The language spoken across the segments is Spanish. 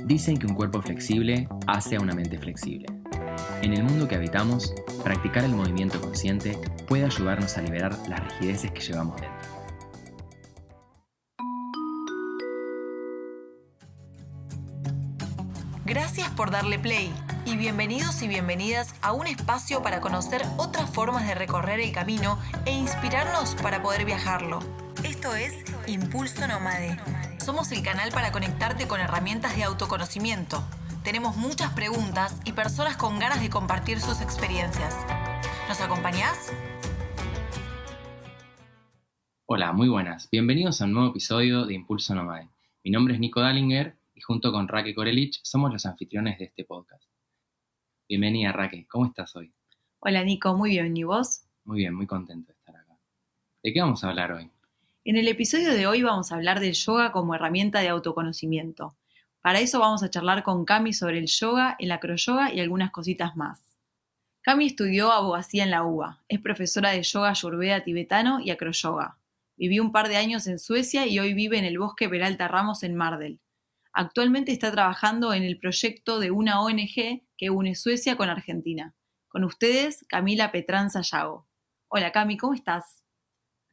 Dicen que un cuerpo flexible hace a una mente flexible. En el mundo que habitamos, practicar el movimiento consciente puede ayudarnos a liberar las rigideces que llevamos dentro. Gracias por darle play y bienvenidos y bienvenidas a un espacio para conocer otras formas de recorrer el camino e inspirarnos para poder viajarlo. Esto es Impulso Nómade. Somos el canal para conectarte con herramientas de autoconocimiento. Tenemos muchas preguntas y personas con ganas de compartir sus experiencias. ¿Nos acompañás? Hola, muy buenas. Bienvenidos a un nuevo episodio de Impulso Nómade. Mi nombre es Nico Dallinger y junto con Raque Korelich somos los anfitriones de este podcast. Bienvenida, Raque. ¿Cómo estás hoy? Hola Nico, muy bien. ¿Y vos? Muy bien, muy contento de estar acá. ¿De qué vamos a hablar hoy? En el episodio de hoy vamos a hablar del yoga como herramienta de autoconocimiento. Para eso vamos a charlar con Cami sobre el yoga, el acroyoga y algunas cositas más. Cami estudió abogacía en la UBA, es profesora de yoga ayurveda tibetano y acroyoga. Vivió un par de años en Suecia y hoy vive en el Bosque Peralta Ramos en Mardel. Actualmente está trabajando en el proyecto de una ONG que une Suecia con Argentina. Con ustedes, Camila Petranza Yago. Hola Cami, ¿cómo estás?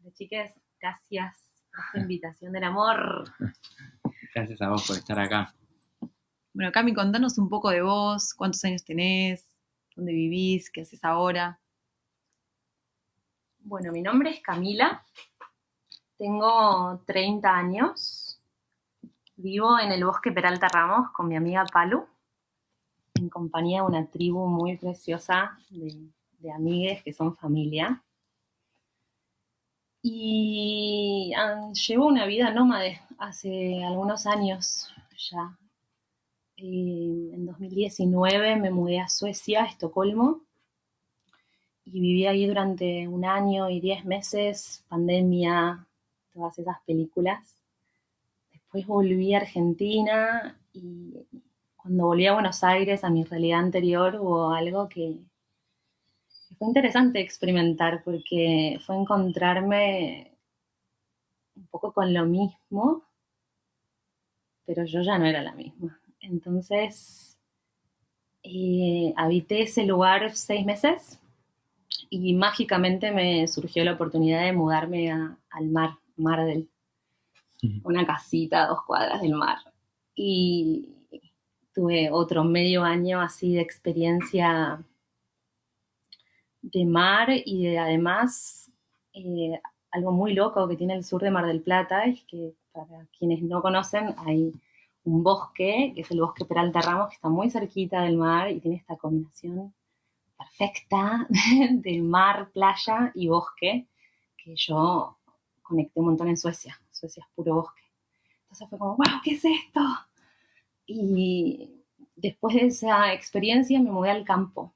Hola chicas, gracias por esta invitación del amor. Gracias a vos por estar acá. Bueno, Cami, contanos un poco de vos, cuántos años tenés, dónde vivís, qué haces ahora. Bueno, mi nombre es Camila, tengo 30 años, vivo en el Bosque Peralta Ramos con mi amiga Palu, en compañía de una tribu muy preciosa de amigues que son familia. Y llevo una vida nómade hace algunos años ya. En 2019 me mudé a Suecia, a Estocolmo, y viví ahí durante 1 año y 10 meses, pandemia, todas esas películas. Después volví a Argentina y cuando volví a Buenos Aires, a mi realidad anterior, hubo algo que fue interesante experimentar porque fue encontrarme un poco con lo mismo, pero yo ya no era la misma. Entonces, habité ese lugar 6 meses y mágicamente me surgió la oportunidad de mudarme al mar, Mardel, una casita a 2 cuadras del mar. Y tuve otro medio año así de experiencia de mar y de además algo muy loco que tiene el sur de Mar del Plata es que para quienes no conocen hay un bosque, que es el Bosque Peralta Ramos, que está muy cerquita del mar y tiene esta combinación perfecta de mar, playa y bosque, que yo conecté un montón en Suecia. Suecia es puro bosque. Entonces fue como, wow, ¿qué es esto? Y después de esa experiencia me mudé al campo,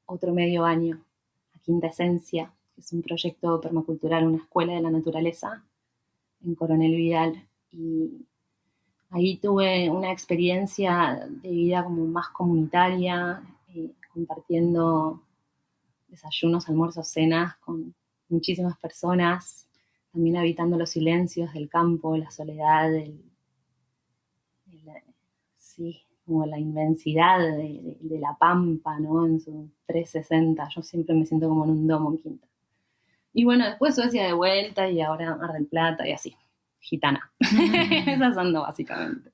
otro medio año, a Quinta Esencia, que es un proyecto permacultural, una escuela de la naturaleza en Coronel Vidal. Y ahí tuve una experiencia de vida como más comunitaria, compartiendo desayunos, almuerzos, cenas con muchísimas personas, también habitando los silencios del campo, la soledad, sí, como la inmensidad de la pampa, ¿no? En su 360. Yo siempre me siento como en un domo en Quinta. Y bueno, después Suecia de vuelta y ahora Mar del Plata y así, gitana. Esas ando básicamente.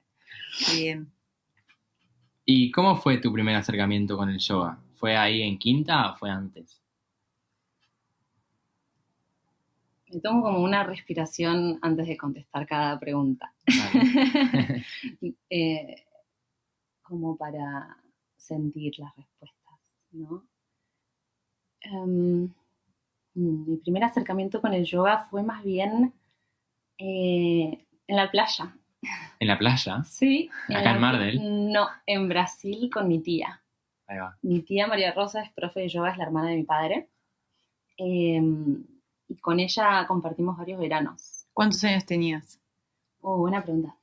Bien. ¿Y cómo fue tu primer acercamiento con el yoga? ¿Fue ahí en Quinta o fue antes? Me tomo como una respiración antes de contestar cada pregunta. Vale. Como para sentir las respuestas, ¿no? Mi primer acercamiento con el yoga fue más bien en la playa. ¿En la playa? Sí. ¿Acá en Mardel? No, en Brasil con mi tía. Ahí va. Mi tía María Rosa es profe de yoga, es la hermana de mi padre. Y con ella compartimos varios veranos. ¿Cuántos años tenías? Buena pregunta.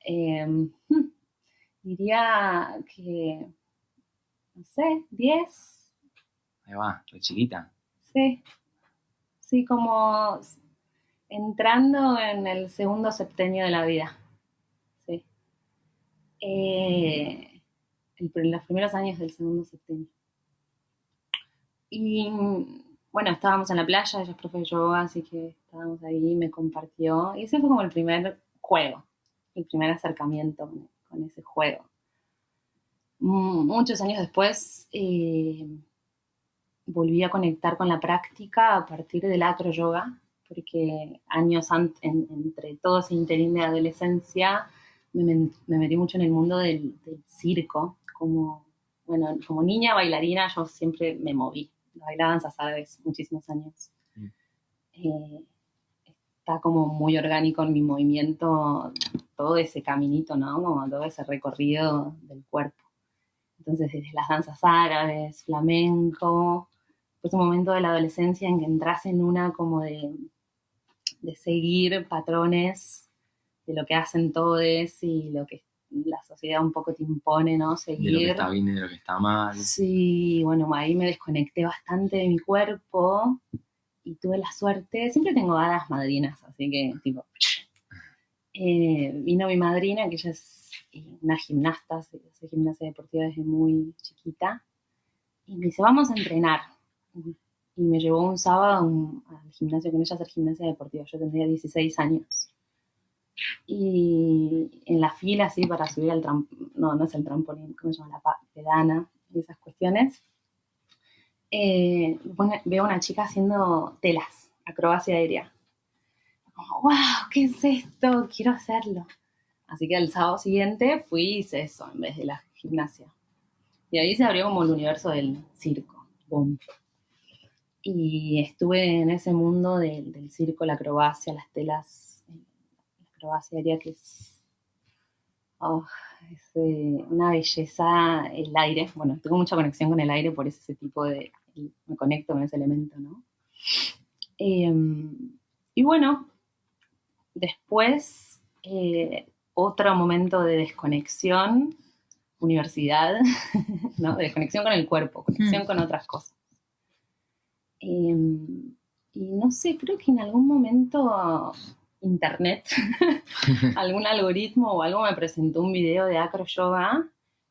Diría que, no sé, 10. Ahí va, re chiquita. Sí, como entrando en el segundo septenio de la vida. Sí. Los primeros años del segundo septenio. Y bueno, estábamos en la playa, ella es profe de yoga, así que estábamos ahí, me compartió. Y ese fue como el primer juego, el primer acercamiento con ese juego. Muchos años después volví a conectar con la práctica a partir del acroyoga, porque años entre todo ese interín de adolescencia me metí mucho en el mundo del circo. Como niña bailarina yo siempre me moví, bailaba danzas árabes muchísimos años. Está como muy orgánico en mi movimiento todo ese caminito, ¿no? Como todo ese recorrido del cuerpo. Entonces, desde las danzas árabes, flamenco, pues un momento de la adolescencia en que entras en una como de seguir patrones de lo que hacen todos y lo que la sociedad un poco te impone, ¿no? Seguir. De lo que está bien y de lo que está mal. Sí, bueno, ahí me desconecté bastante de mi cuerpo y tuve la suerte, siempre tengo hadas madrinas, así que tipo, vino mi madrina, que ella es una gimnasta, hace gimnasia deportiva desde muy chiquita, y me dice, vamos a entrenar. Y me llevó un sábado al gimnasio con ella a hacer gimnasia deportiva. Yo tendría 16 años. Y en la fila, así, para subir al trampolín, no es el trampolín, ¿cómo se llama? La pedana y esas cuestiones. Veo a una chica haciendo telas, acrobacia aérea. Como, wow, ¿qué es esto? Quiero hacerlo. Así que el sábado siguiente fui y hice eso en vez de la gimnasia. Y ahí se abrió como el universo del circo. Boom. Y estuve en ese mundo del circo, la acrobacia, las telas, la acrobacia aérea, que es una belleza, el aire. Bueno, tengo mucha conexión con el aire, por eso ese tipo me conecto con ese elemento, ¿no? Y bueno, después, otro momento de desconexión, universidad, ¿no? De desconexión con el cuerpo, conexión con otras cosas. Y no sé, creo que en algún momento internet, algún algoritmo o algo me presentó un video de acroyoga.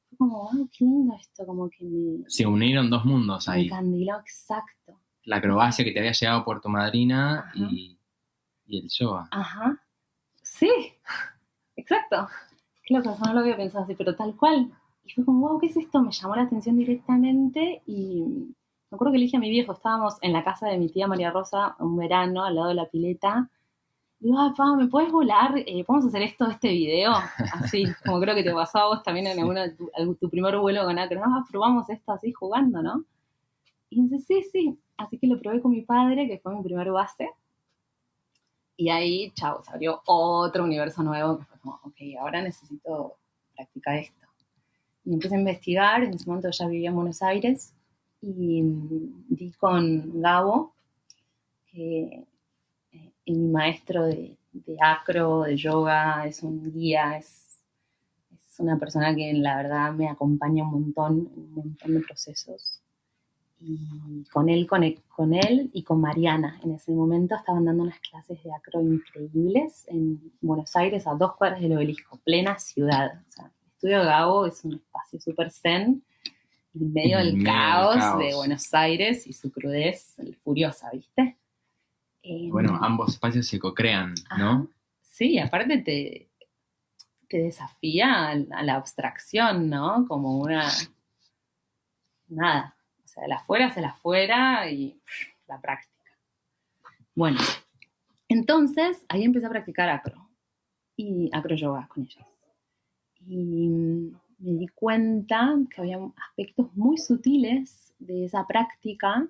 Fue como, oh, qué lindo esto, como que se unieron dos mundos ahí. Me encandiló, exacto. La acrobacia que te había llegado por tu madrina y el yoga. Ajá, sí, exacto. Qué loco, eso no lo había pensado así, pero tal cual. Y fue como, wow, ¿qué es esto? Me llamó la atención directamente y me acuerdo que le dije a mi viejo, estábamos en la casa de mi tía María Rosa, un verano, al lado de la pileta. Y digo, papá, ¿me puedes volar? ¿Podemos hacer este video? Así, como creo que te pasó a vos también en alguna tu primer vuelo con acro. No, probamos esto así jugando, ¿no? Y me dice, sí. Así que lo probé con mi padre, que fue mi primer base. Y ahí, chao, se abrió otro universo nuevo, que fue como, ok, ahora necesito practicar esto. Y empecé a investigar, en ese momento ya vivía en Buenos Aires, y di con Gabo, que es mi maestro de acro, de yoga, es un guía, es una persona que la verdad me acompaña un montón de procesos. Y con él y con Mariana, en ese momento estaban dando unas clases de acro increíbles en Buenos Aires, a 2 cuadras del Obelisco, plena ciudad. O sea, el estudio de Gabo es un espacio súper zen, en medio del caos de Buenos Aires y su crudez furiosa, ¿viste? Bueno, ambos espacios se co-crean, ¿no? Sí, aparte te desafía a la abstracción, ¿no? Como nada, o sea, el afuera es el afuera y la práctica. Bueno, entonces ahí empecé a practicar acroyoga con ellos. Y me di cuenta que había aspectos muy sutiles de esa práctica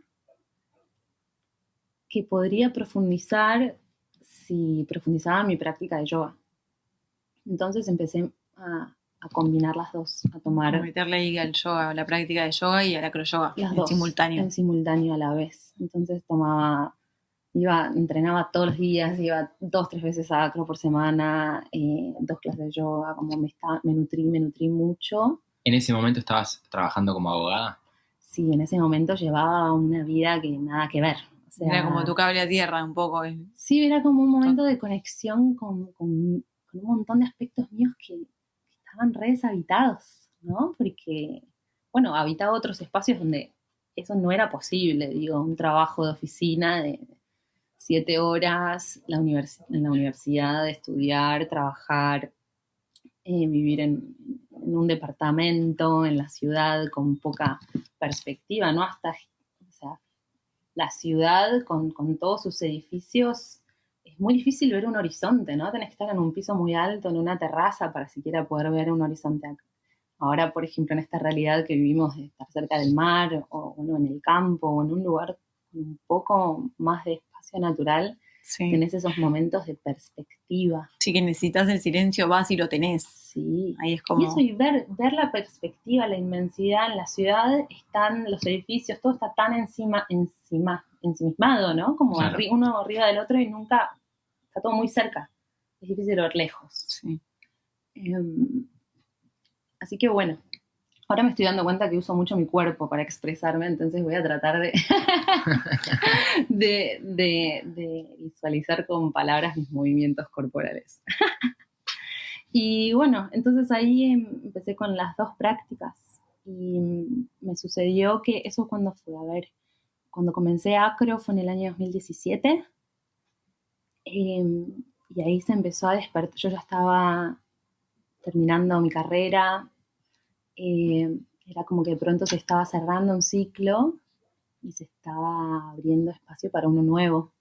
que podría profundizar si profundizaba en mi práctica de yoga. Entonces empecé a combinar las dos, a tomar... A meterle ahí al yoga, a la práctica de yoga y al acroyoga, en simultáneo. En simultáneo a la vez. Entonces entrenaba todos los días, iba 2-3 veces a acro por semana, 2 clases de yoga, como me nutrí mucho. ¿En ese momento estabas trabajando como abogada? Sí, en ese momento llevaba una vida que nada que ver. O sea, era como tu cable a tierra un poco. Sí, era como un momento de conexión con un montón de aspectos míos que estaban re deshabitados, ¿no? Porque, bueno, habitaba otros espacios donde eso no era posible, digo, un trabajo de oficina de 7 horas, en la universidad, estudiar, trabajar, vivir en un departamento, en la ciudad, con poca perspectiva, ¿no? O sea, la ciudad con todos sus edificios, es muy difícil ver un horizonte, ¿no? Tenés que estar en un piso muy alto, en una terraza, para siquiera poder ver un horizonte acá. Ahora, por ejemplo, en esta realidad que vivimos de estar cerca del mar, o bueno, en el campo, o en un lugar con un poco más de espacio natural, Sí. tenés esos momentos de perspectiva. Sí, que necesitas el silencio, vas y lo tenés. Sí. Ahí es como... Y eso, y ver la perspectiva, la inmensidad en la ciudad, están los edificios, todo está tan ensimismado, ¿no? Como Claro. uno arriba del otro y nunca, está todo muy cerca. Es difícil ver lejos. Sí. Así que bueno, ahora me estoy dando cuenta que uso mucho mi cuerpo para expresarme, entonces voy a tratar de visualizar con palabras mis movimientos corporales. Y bueno, entonces ahí empecé con las 2 prácticas y me sucedió que eso cuando fue, a ver, cuando comencé acro fue en el año 2017 y ahí se empezó a despertar. Yo ya estaba terminando mi carrera, era como que de pronto se estaba cerrando un ciclo y se estaba abriendo espacio para uno nuevo.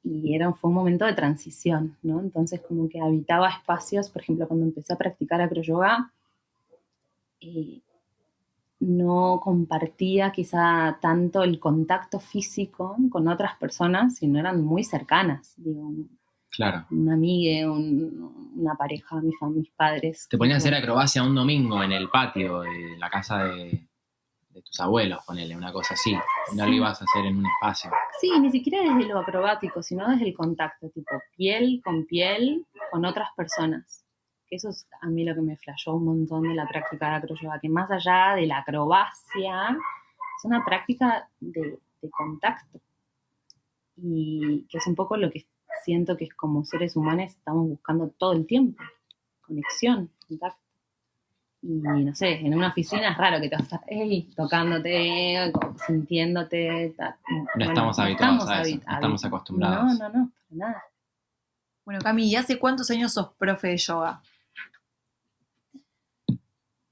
Y fue un momento de transición, ¿no? Entonces como que habitaba espacios, por ejemplo, cuando empecé a practicar acroyoga, no compartía quizá tanto el contacto físico con otras personas, sino eran muy cercanas, digo, Claro. una amiga, una pareja, mis padres. Te ponías a hacer acrobacia un domingo en el patio de la casa de tus abuelos, ponele, una cosa así. No lo ibas a hacer en un espacio. Sí, ni siquiera desde lo acrobático, sino desde el contacto, tipo piel con otras personas. Que eso es a mí lo que me flashó un montón de la práctica de acroyoga, que más allá de la acrobacia, es una práctica de contacto. Y que es un poco lo que siento que es como seres humanos estamos buscando todo el tiempo. Conexión, contacto. Y no sé, en una oficina es raro que te vas a estar tocándote, sintiéndote. No estamos habituados a eso, no estamos acostumbrados. No, para nada. Bueno, Cami, ¿y hace cuántos años sos profe de yoga?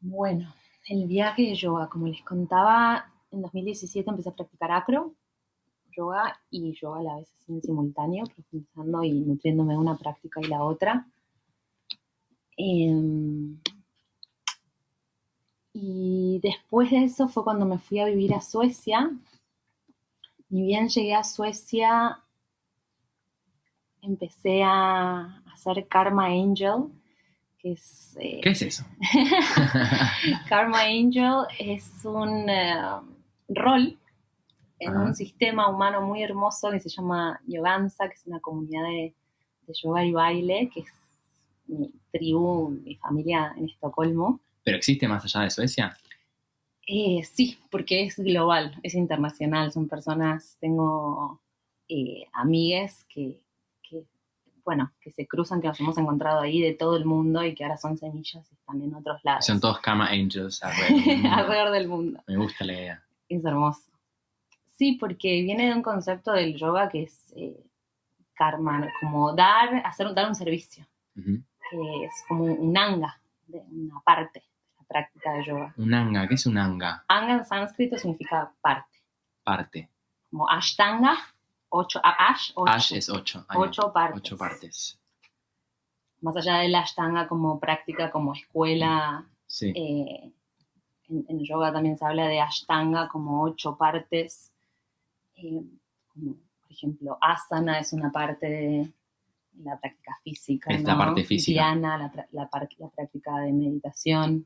Bueno, el viaje de yoga, como les contaba, en 2017 empecé a practicar acro, yoga y yoga a la vez así en simultáneo, profundizando y nutriéndome de una práctica y la otra. Y después de eso fue cuando me fui a vivir a Suecia. Ni bien llegué a Suecia, empecé a hacer Karma Angel, que es... ¿Qué es eso? Karma Angel es un rol en un sistema humano muy hermoso que se llama Yoganza, que es una comunidad de yoga y baile, que es mi tribu, mi familia en Estocolmo. ¿Pero existe más allá de Suecia? Sí, porque es global, es internacional, son personas, tengo amigues que se cruzan, que nos hemos encontrado ahí de todo el mundo y que ahora son semillas y están en otros lados. Son todos Karma Angels alrededor del mundo. Alrededor del mundo. Me gusta la idea. Es hermoso. Sí, porque viene de un concepto del yoga que es karma, ¿no? Como dar un servicio. Uh-huh. Que es como un anga, de una parte de la práctica de yoga. Un anga, ¿qué es un anga? Anga en sánscrito significa parte. Parte. Como ashtanga, 8. Ash es 8. 8 partes. 8 partes. Más allá de la ashtanga como práctica, como escuela, sí. En yoga también se habla de ashtanga como 8 partes. Como, por ejemplo, asana es una parte de la práctica física. Es ¿no? la parte física. Dhyana, la práctica de meditación.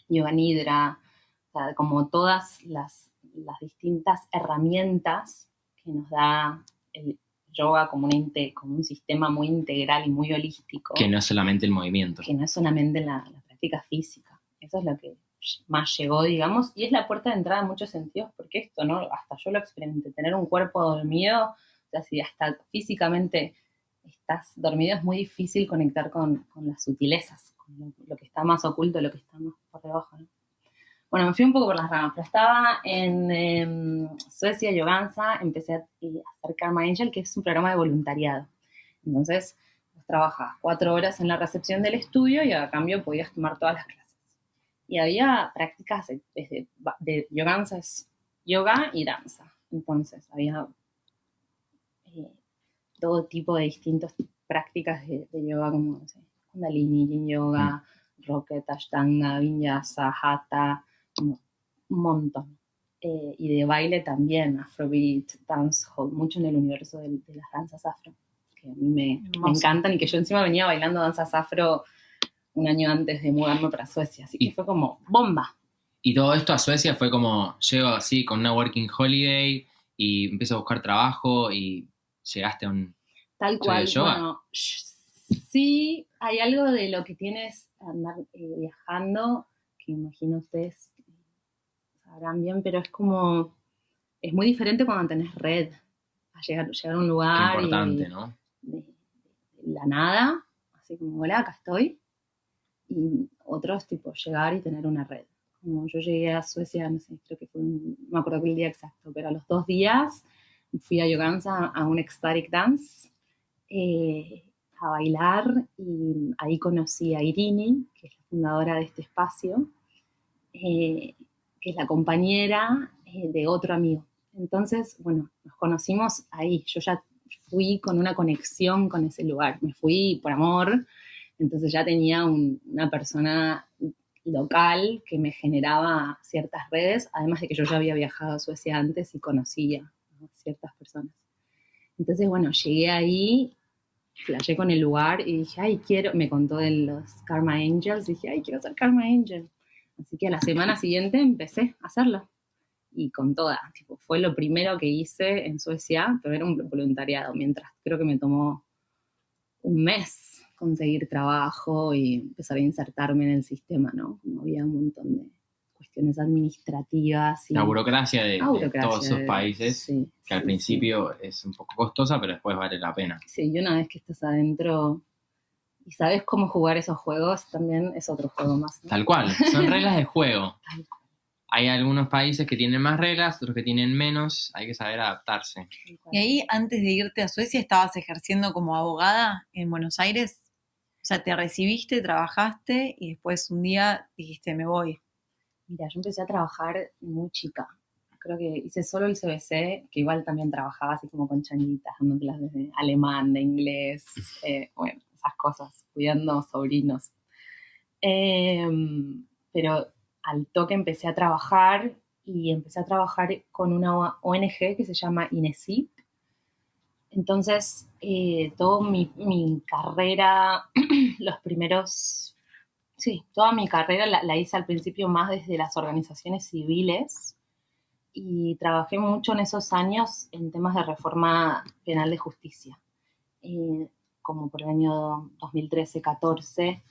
Yoga nidra, o sea, como todas las distintas herramientas que nos da el yoga como un sistema muy integral y muy holístico. Que no es solamente el movimiento. Que no es solamente la práctica física. Eso es lo que más llegó, digamos, y es la puerta de entrada en muchos sentidos, porque esto, ¿no? Hasta yo lo experimenté, tener un cuerpo dormido, o sea, si hasta físicamente estás dormido es muy difícil conectar con las sutilezas, con lo que está más oculto, lo que está más por debajo, ¿no? Bueno, me fui un poco por las ramas, pero estaba en Suecia, Yoganza, empecé a hacer Karma Angel, que es un programa de voluntariado. Entonces, vos trabajabas 4 horas en la recepción del estudio y a cambio podías tomar todas las clases. Y había prácticas de Yoganza, es yoga y danza. Entonces, había todo tipo de distintas prácticas de yoga, como, no sé, Kundalini, Yin Yoga, Rocket, Ashtanga, Vinyasa, Hatha, un montón. Y de baile también, Afrobeat, dancehall, mucho en el universo de las danzas afro, que a mí me encantan y que yo encima venía bailando danzas afro un año antes de mudarme para Suecia, así que fue como bomba. Y todo esto a Suecia fue como, llego así con una working holiday y empiezo a buscar trabajo y llegaste a un... Tal cual, bueno, sí hay algo de lo que tienes andar viajando, que imagino ustedes sabrán bien, pero es como, es muy diferente cuando tenés red, a llegar a un lugar. Qué importante, ¿no? De la nada, así como, hola, acá estoy, y otros tipo llegar y tener una red. Como yo llegué a Suecia, no sé, creo que fue, no me acuerdo el día exacto, pero a los 2 días fui a Yoganza a un ecstatic dance, a bailar, y ahí conocí a Irini, que es la fundadora de este espacio, que es la compañera de otro amigo. Entonces, bueno, nos conocimos ahí. Yo ya fui con una conexión con ese lugar. Me fui por amor, entonces ya tenía una persona local que me generaba ciertas redes, además de que yo ya había viajado a Suecia antes y conocía a ciertas personas. Entonces, bueno, llegué ahí, flashé con el lugar y dije, ay, me contó de los Karma Angels, dije, ay, quiero ser Karma Angel. Así que a la semana siguiente empecé a hacerlo. Y con toda, tipo, fue lo primero que hice en Suecia, pero era un voluntariado, mientras creo que me tomó un mes conseguir trabajo y empezar a insertarme en el sistema, ¿no? Como había un montón de cuestiones administrativas. Y la burocracia de todos esos países, sí, que al principio es un poco costosa, pero después vale la pena. Sí, y una vez que estás adentro y sabes cómo jugar esos juegos, también es otro juego más, ¿no? Tal cual, son reglas de juego. Hay algunos países que tienen más reglas, otros que tienen menos, hay que saber adaptarse. Y ahí, antes de irte a Suecia, ¿estabas ejerciendo como abogada en Buenos Aires? O sea, te recibiste, trabajaste y después un día dijiste, me voy. Mira, yo empecé a trabajar muy chica. Creo que hice solo el CBC, que igual también trabajaba así como con changuitas, dando clases de alemán, de inglés, bueno, esas cosas, cuidando sobrinos. Pero al toque empecé a trabajar con una ONG que se llama INESIP. Entonces, toda mi carrera, toda mi carrera la hice al principio más desde las organizaciones civiles y trabajé mucho en esos años en temas de reforma penal de justicia. Como por el año 2013-14,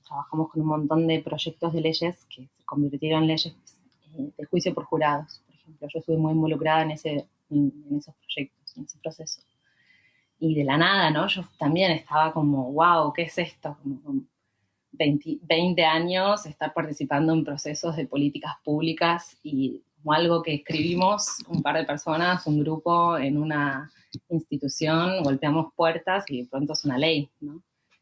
trabajamos con un montón de proyectos de leyes que se convirtieron en leyes de juicio por jurados. Por ejemplo, yo estuve muy involucrada en esos proyectos, en ese proceso. Y de la nada, ¿no? Yo también estaba como, wow, ¿qué es esto? Como con 20 años, estar participando en procesos de políticas públicas y como algo que escribimos un par de personas, un grupo en una institución, golpeamos puertas y de pronto es una ley, ¿no?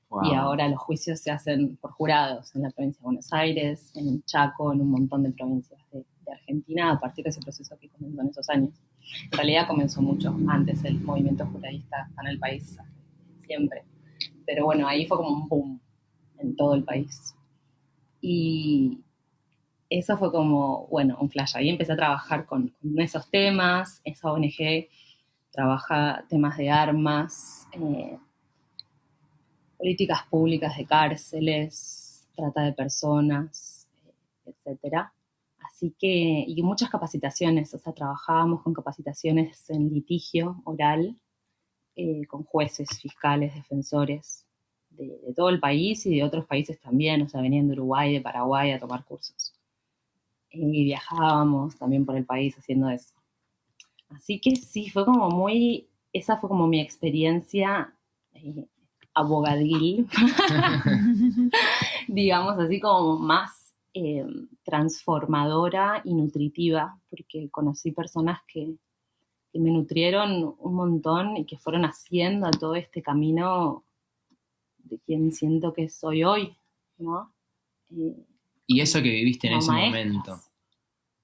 Wow. Y ahora los juicios se hacen por jurados en la provincia de Buenos Aires, en Chaco, en un montón de provincias de Argentina, a partir de ese proceso que comenzó en esos años. En realidad comenzó mucho antes el movimiento juradista en el país, siempre. Pero bueno, ahí fue como un boom en todo el país. Y eso fue como, bueno, un flash. Ahí empecé a trabajar con esos temas. Esa ONG trabaja temas de armas, políticas públicas de cárceles, trata de personas, etcétera. Así que, y muchas capacitaciones, o sea, trabajábamos con capacitaciones en litigio oral, con jueces, fiscales, defensores de todo el país y de otros países también, o sea, venían de Uruguay, de Paraguay a tomar cursos. Y viajábamos también por el país haciendo eso. Así que sí, fue como muy esa fue como mi experiencia abogadil, digamos así, como más transformadora y nutritiva, porque conocí personas que me nutrieron un montón y que fueron haciendo todo este camino de quien siento que soy hoy, ¿no? Y eso que viviste en como ese maestras. momento,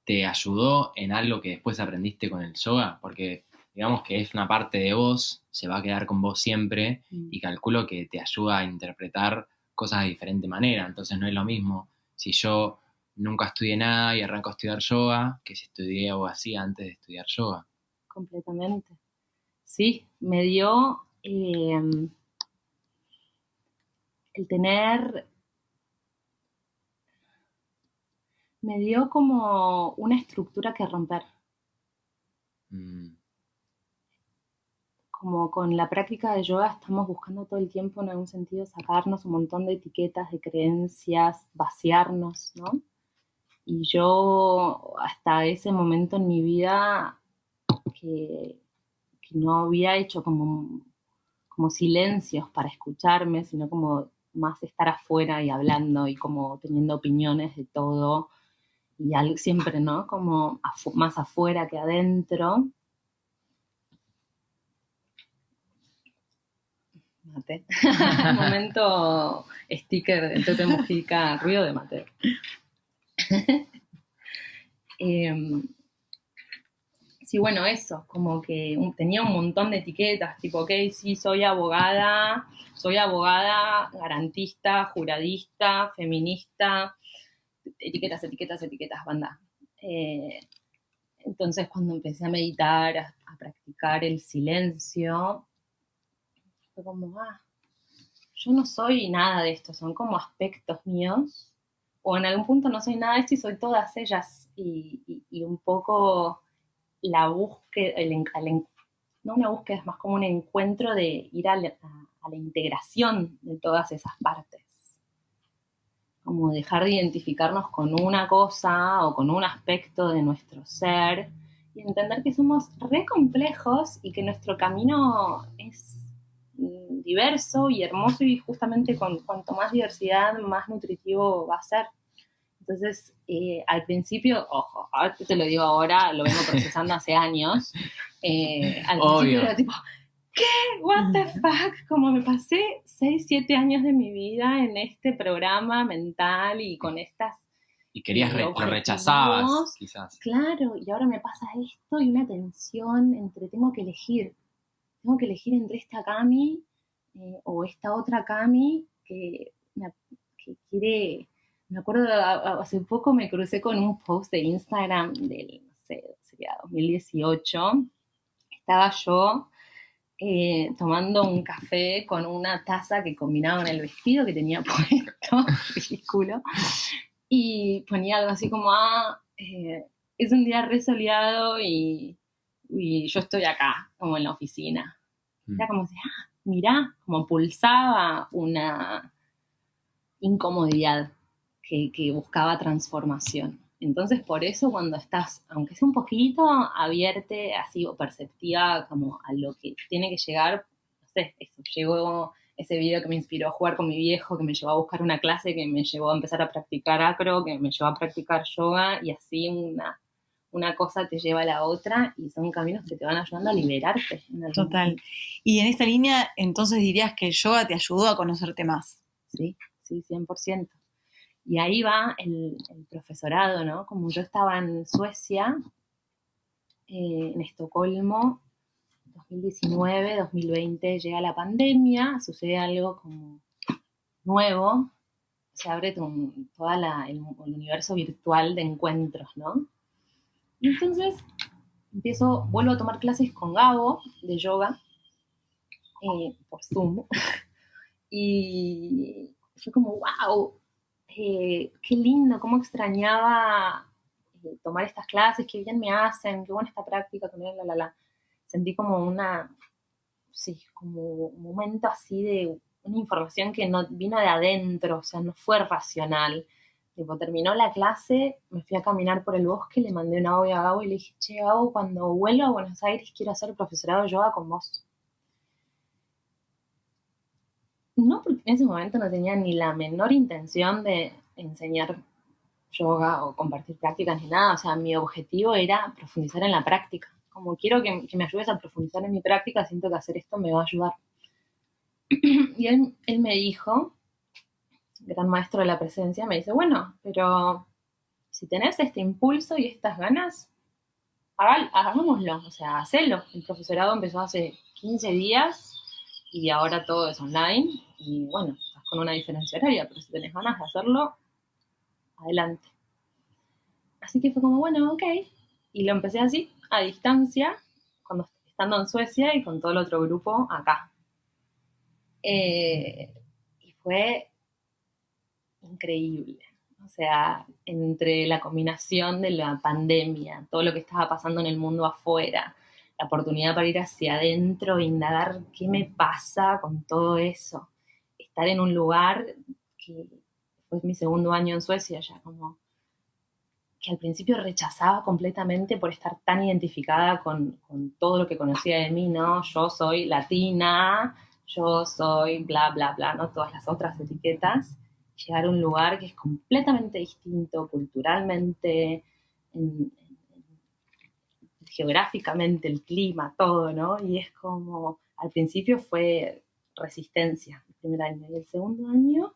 ¿te ayudó en algo que después aprendiste con el yoga? Porque digamos que es una parte de vos, se va a quedar con vos siempre, y calculo que te ayuda a interpretar cosas de diferente manera. Entonces no es lo mismo si yo nunca estudié nada y arranco a estudiar yoga, que si estudié abogacía antes de estudiar yoga. Completamente. Sí, me dio el tener, me dio como una estructura que romper. Como con la práctica de yoga estamos buscando todo el tiempo en algún sentido sacarnos un montón de etiquetas, de creencias, vaciarnos, ¿no? Y yo hasta ese momento en mi vida que no había hecho como silencios para escucharme, sino como más estar afuera y hablando y como teniendo opiniones de todo y siempre, ¿no? Como más afuera que adentro. Mate. Momento sticker de Pepe Mujica, ruido de mate. Sí, bueno, eso, como que tenía un montón de etiquetas, tipo, ok, sí, soy abogada, garantista, juradista, feminista, etiquetas, banda. Entonces, cuando empecé a meditar, a practicar el silencio, fue como, yo no soy nada de esto, son como aspectos míos, o en algún punto no soy nada de esto y soy todas ellas, y un poco la búsqueda, no una búsqueda, es más como un encuentro de ir a la integración de todas esas partes. Como dejar de identificarnos con una cosa o con un aspecto de nuestro ser y entender que somos re complejos y que nuestro camino es diverso y hermoso y justamente cuanto más diversidad, más nutritivo va a ser. Entonces, al principio, ojo, te lo digo ahora, lo vengo procesando hace años. Al principio era tipo, ¿qué? ¿What the fuck? Como me pasé 6, 7 años de mi vida en este programa mental y con estas... Y querías, lo rechazabas, quizás. Claro, y ahora me pasa esto y una tensión entre tengo que elegir entre esta Cami o esta otra Cami que quiere... Me acuerdo, hace poco me crucé con un post de Instagram del, no sé, sería 2018. Estaba yo tomando un café con una taza que combinaba con el vestido que tenía puesto, ridículo, y ponía algo así como, es un día re soleado y yo estoy acá, como en la oficina. Era como, mirá, como pulsaba una incomodidad que buscaba transformación. Entonces, por eso cuando estás, aunque sea un poquito, abierte así o perceptiva como a lo que tiene que llegar, no sé, eso, llegó ese video que me inspiró a jugar con mi viejo, que me llevó a buscar una clase, que me llevó a empezar a practicar acro, que me llevó a practicar yoga, y así una cosa te lleva a la otra y son caminos que te van ayudando a liberarte. Total. Y en esta línea, entonces dirías que el yoga te ayudó a conocerte más. Sí, 100%. Y ahí va el profesorado, ¿no? Como yo estaba en Suecia, en Estocolmo, 2019, 2020 llega la pandemia, sucede algo como nuevo, se abre todo el universo virtual de encuentros, ¿no? Y entonces vuelvo a tomar clases con Gabo de yoga por Zoom y fue como, wow, qué lindo, cómo extrañaba tomar estas clases, qué bien me hacen, qué buena esta práctica, sentí como como un momento así de una información que no vino de adentro, o sea, no fue racional, Tipo, terminó la clase, me fui a caminar por el bosque, le mandé un audio a Gabo y le dije, che, Gabo, cuando vuelva a Buenos Aires quiero hacer profesorado de yoga con vos. No, porque en ese momento no tenía ni la menor intención de enseñar yoga o compartir prácticas ni nada. O sea, mi objetivo era profundizar en la práctica. Como quiero que me ayudes a profundizar en mi práctica, siento que hacer esto me va a ayudar. Y él me dijo, gran maestro de la presencia, me dice, bueno, pero si tenés este impulso y estas ganas, hagámoslo, o sea, hacelo. El profesorado empezó hace 15 días y ahora todo es online y bueno, estás con una diferencia horaria, pero si tenés ganas de hacerlo, adelante. Así que fue como, bueno, ok, y lo empecé así, a distancia, estando en Suecia y con todo el otro grupo acá. Y fue increíble. O sea, entre la combinación de la pandemia, todo lo que estaba pasando en el mundo afuera, la oportunidad para ir hacia adentro e indagar qué me pasa con todo eso. Estar en un lugar que fue mi segundo año en Suecia ya, como que al principio rechazaba completamente por estar tan identificada con todo lo que conocía de mí, ¿no? Yo soy latina, yo soy bla, bla, bla, ¿no? Todas las otras etiquetas. Llegar a un lugar que es completamente distinto culturalmente, geográficamente, el clima, todo, ¿no? Y es como, al principio fue resistencia el primer año. Y el segundo año,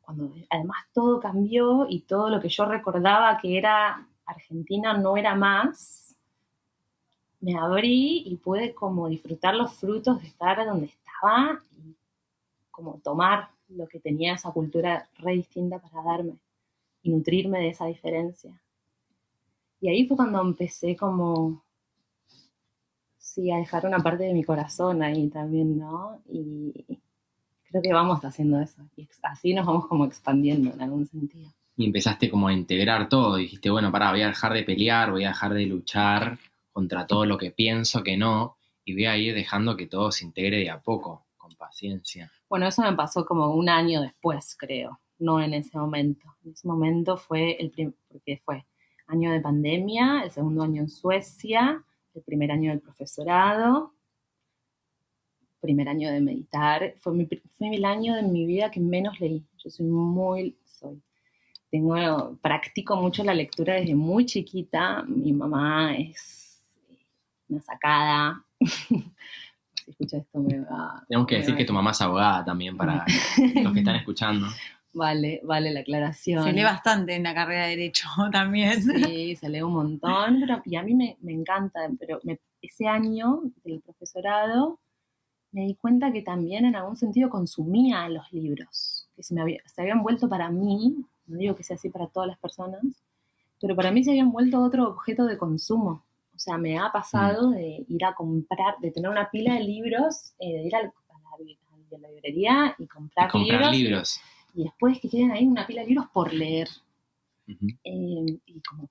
cuando además todo cambió y todo lo que yo recordaba que era Argentina no era más, me abrí y pude como disfrutar los frutos de estar donde estaba y como tomar lo que tenía esa cultura re distinta para darme y nutrirme de esa diferencia. Y ahí fue cuando empecé como, sí, a dejar una parte de mi corazón ahí también, ¿no? Y creo que vamos haciendo eso. Y así nos vamos como expandiendo en algún sentido. Y empezaste como a integrar todo. Dijiste, bueno, pará, voy a dejar de pelear, voy a dejar de luchar contra todo lo que pienso que no, y voy a ir dejando que todo se integre de a poco, con paciencia. Bueno, eso me pasó como un año después, creo, no en ese momento. En ese momento fue porque fue año de pandemia, el segundo año en Suecia, el primer año del profesorado, primer año de meditar. Fue el año de mi vida que menos leí. Yo practico mucho la lectura desde muy chiquita. Mi mamá es una sacada. Si escucha esto me va... Tenemos que decir que tu mamá es abogada también para los que están escuchando. Vale la aclaración. Se lee bastante en la carrera de Derecho también. Sí, se lee un montón, y a mí me encanta, pero ese año del profesorado me di cuenta que también en algún sentido consumía los libros, que se habían vuelto para mí, no digo que sea así para todas las personas, pero para mí se habían vuelto otro objeto de consumo. O sea, me ha pasado de ir a comprar, de tener una pila de libros, de ir a la librería y comprar libros. Y después que queden ahí una pila de libros por leer. Uh-huh. Y como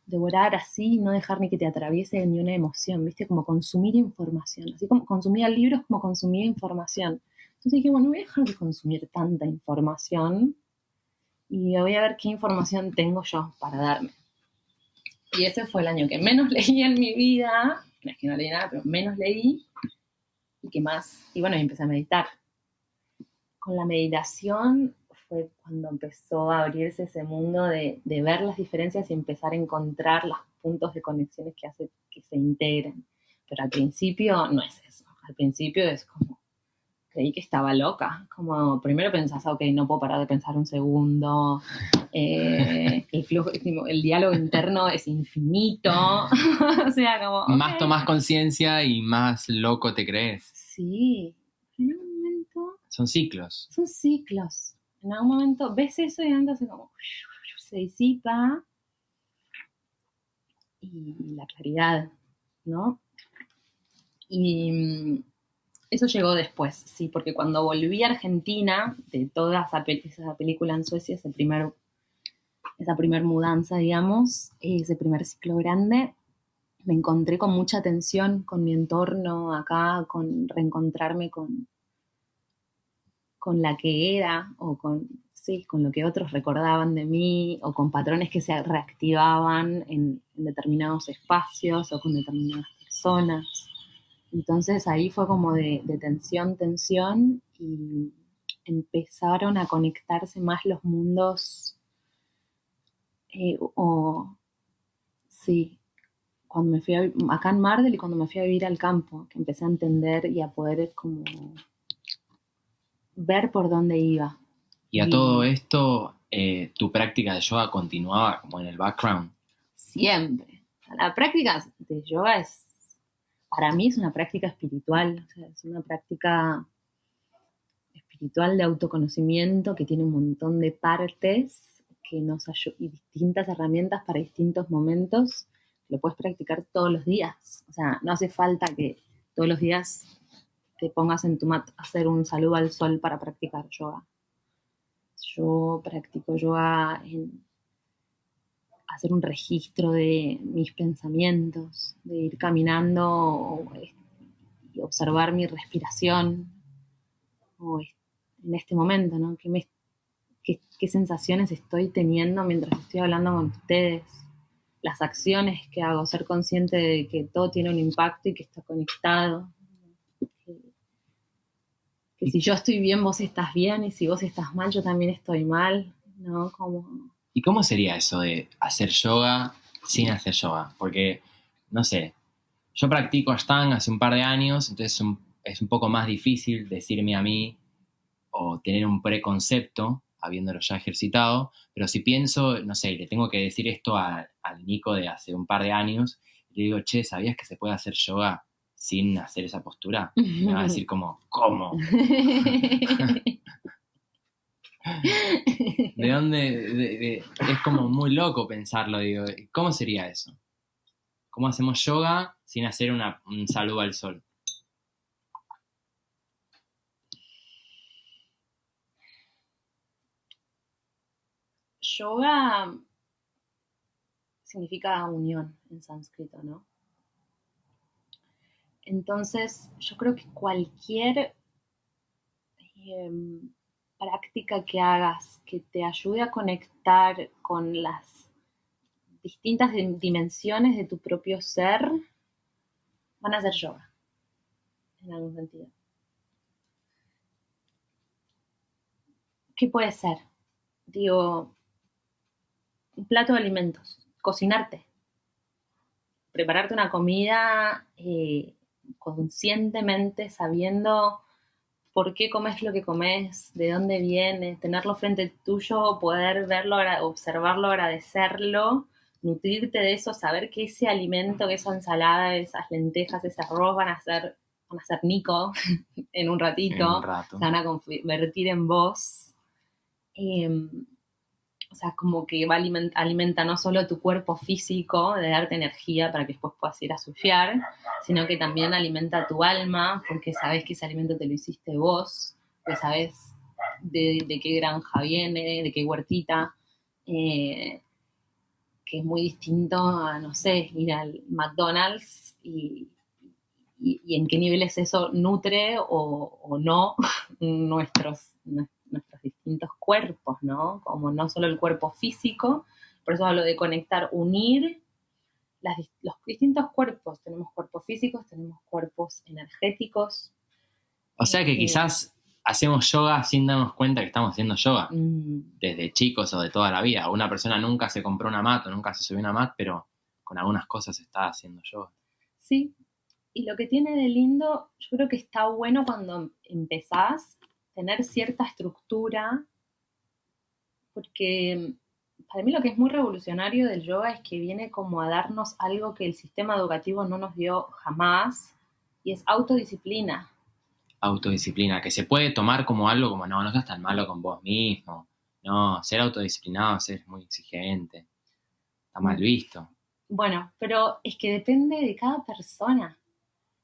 devorar así, no dejar ni que te atraviese ni una emoción, ¿viste? Como consumir información. Así como consumía libros, como consumía información. Entonces dije, bueno, voy a dejar de consumir tanta información y voy a ver qué información tengo yo para darme. Y ese fue el año que menos leí en mi vida. No es que no leí nada, pero menos leí. Y que más, y bueno, empecé a meditar. Con la meditación fue cuando empezó a abrirse ese mundo de ver las diferencias y empezar a encontrar los puntos de conexiones que hacen que se integren. Pero al principio no es eso. Al principio es como, creí que estaba loca. Como primero pensás, ok, no puedo parar de pensar un segundo. El flujo, el diálogo interno es infinito. O sea, como... Okay. Más tomás conciencia y más loco te crees. Sí. En un momento... Son ciclos. Son ciclos. En algún momento ves eso y entonces como se disipa y la claridad, ¿no? Y eso llegó después, sí, porque cuando volví a Argentina, de toda esa película en Suecia, esa primer mudanza, digamos, ese primer ciclo grande, me encontré con mucha tensión con mi entorno acá, con reencontrarme con la que era, o con sí, con lo que otros recordaban de mí o con patrones que se reactivaban en determinados espacios o con determinadas personas. Entonces ahí fue como de tensión y empezaron a conectarse más los mundos sí, cuando me fui acá en Mardel y cuando me fui a vivir al campo, que empecé a entender y a poder como ver por dónde iba. Y a todo esto, ¿tu práctica de yoga continuaba como en el background? Siempre. La práctica de yoga para mí es una práctica espiritual, o sea, es una práctica espiritual de autoconocimiento que tiene un montón de partes que nos ayudan y distintas herramientas para distintos momentos. Lo puedes practicar todos los días. O sea, no hace falta que todos los días te pongas en tu mat a hacer un saludo al sol para practicar yoga. Yo practico yoga en hacer un registro de mis pensamientos, de ir caminando y observar mi respiración, o en este momento, ¿no? ¿Qué sensaciones estoy teniendo mientras estoy hablando con ustedes? Las acciones que hago, ser consciente de que todo tiene un impacto y que está conectado. Que si yo estoy bien, vos estás bien, y si vos estás mal, yo también estoy mal, ¿no? ¿Y cómo sería eso de hacer yoga sin hacer yoga? Porque, no sé, yo practico Ashtanga hace un par de años, entonces es un poco más difícil decirme a mí o tener un preconcepto, habiéndolo ya ejercitado, pero si pienso, no sé, le tengo que decir esto al Nico de hace un par de años, y le digo, che, ¿sabías que se puede hacer yoga sin hacer esa postura? Me va a decir como, ¿cómo? ¿De dónde? Es como muy loco pensarlo, digo, ¿cómo sería eso? ¿Cómo hacemos yoga sin hacer un saludo al sol? Yoga significa unión en sánscrito, ¿no? Entonces, yo creo que cualquier práctica que hagas que te ayude a conectar con las distintas dimensiones de tu propio ser, van a ser yoga, en algún sentido. ¿Qué puede ser? Digo, un plato de alimentos, cocinarte, prepararte una comida conscientemente, sabiendo por qué comes lo que comes, de dónde viene, tenerlo frente tuyo, poder verlo, observarlo, agradecerlo, nutrirte de eso, saber que ese alimento, que esa ensalada, esas lentejas, ese arroz van a ser Nico en un ratito, se van a convertir en vos. O sea, como que alimenta no solo tu cuerpo físico, de darte energía para que después puedas ir a surfear, sino que también alimenta tu alma, porque sabes que ese alimento te lo hiciste vos, que sabes de qué granja viene, de qué huertita, que es muy distinto a, no sé, ir al McDonald's y en qué niveles eso nutre o no nuestros distintos cuerpos, ¿no? Como no solo el cuerpo físico, por eso hablo de conectar, unir los distintos cuerpos. Tenemos cuerpos físicos, tenemos cuerpos energéticos. O sea que quizás hacemos yoga sin darnos cuenta que estamos haciendo yoga, desde chicos o de toda la vida. Una persona nunca se compró una mat o nunca se subió una mat, pero con algunas cosas está haciendo yoga. Sí, y lo que tiene de lindo, yo creo que está bueno cuando empezás tener cierta estructura, porque para mí lo que es muy revolucionario del yoga es que viene como a darnos algo que el sistema educativo no nos dio jamás, y es autodisciplina. Autodisciplina, que se puede tomar como algo como, no seas tan malo con vos mismo, no, ser autodisciplinado, ser muy exigente, está mal visto. Bueno, pero es que depende de cada persona.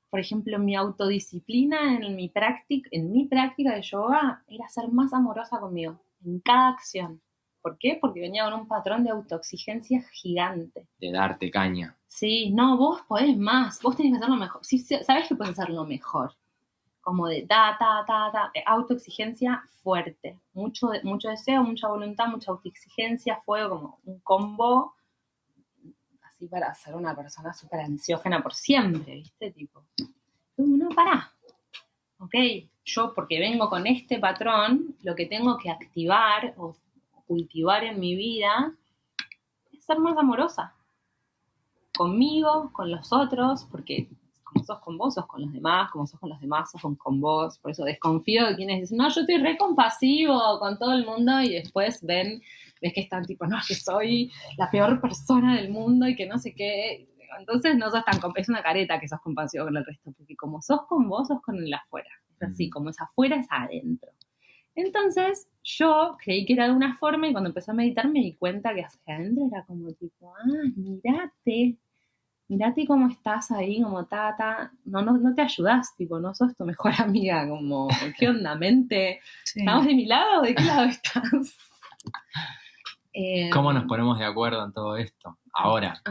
Por ejemplo, mi autodisciplina en mi práctica de yoga era ser más amorosa conmigo, en cada acción. ¿Por qué? Porque venía con un patrón de autoexigencia gigante. De darte caña. Sí, no, vos podés más, vos tenés que hacerlo mejor. Sí, sabés que podés hacerlo mejor. como de autoexigencia fuerte, mucho deseo, mucha voluntad, mucha autoexigencia, fue como un combo así para ser una persona súper ansiógena por siempre, ¿viste? Tipo, no, pará, ok, yo porque vengo con este patrón, lo que tengo que activar o cultivar en mi vida es ser más amorosa, conmigo, con los otros, porque como sos con vos, sos con los demás, como sos con los demás, sos con vos, por eso desconfío de quienes dicen, no, yo estoy re compasivo con todo el mundo, y después ves que están tipo, no, es que soy la peor persona del mundo y que no sé qué, entonces no sos tan, es una careta que sos compasivo con el resto, porque como sos con vos, sos con el afuera, es así, como es afuera, es adentro. Entonces yo creí que era de una forma, y cuando empecé a meditar me di cuenta que hacia adentro era como tipo, mirate cómo estás ahí, como no te ayudás, tipo, no sos tu mejor amiga, como, ¿qué onda, mente? Sí. ¿Estamos de mi lado o de qué lado estás? ¿Cómo nos ponemos de acuerdo en todo esto? Ahora